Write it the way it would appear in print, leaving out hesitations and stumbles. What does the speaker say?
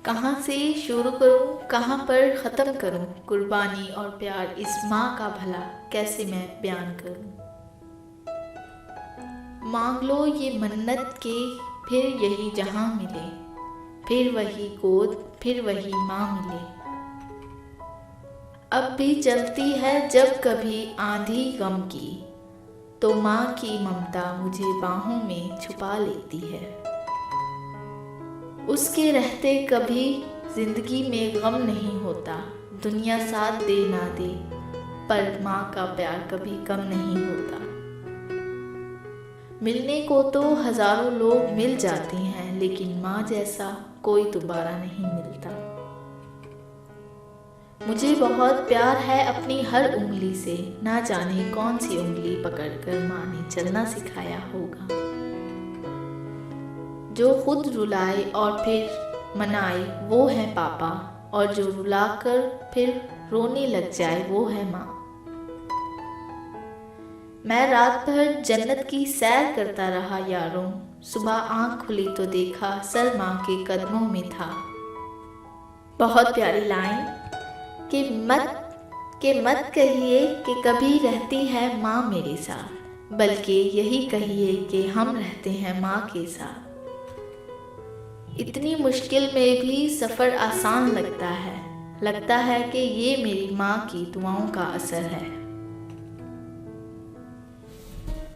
कहाँ से शुरू करूँ, कहाँ पर ख़त्म करूँ, कुर्बानी और प्यार इस माँ का भला कैसे मैं बयान करूँ। मांग लो ये मन्नत के फिर यही जहाँ मिले, फिर वही गोद फिर वही माँ मिले। अब भी चलती है जब कभी आंधी गम की, तो माँ की ममता मुझे बाहों में छुपा लेती है। उसके रहते कभी जिंदगी में गम नहीं होता, दुनिया साथ दे ना दे, पर माँ का प्यार कभी कम नहीं होता। मिलने को तो हजारों लोग मिल जाते हैं, लेकिन माँ जैसा कोई दोबारा नहीं मिलता। मुझे बहुत प्यार है अपनी हर उंगली से, ना जाने कौन सी उंगली पकड़कर माँ ने चलना सिखाया होगा। जो खुद रुलाए और फिर मनाए वो है पापा, और जो रुलाकर फिर रोने लग जाए वो है माँ। मैं रात भर जन्नत की सैर करता रहा यारों, सुबह आंख खुली तो देखा सर माँ के कदमों में था। बहुत प्यारी लाइन कि मत कहिए कि कभी रहती है माँ मेरे साथ, बल्कि यही कहिए कि हम रहते हैं माँ के साथ। इतनी मुश्किल में भी सफ़र आसान लगता है कि ये मेरी माँ की दुआओं का असर है।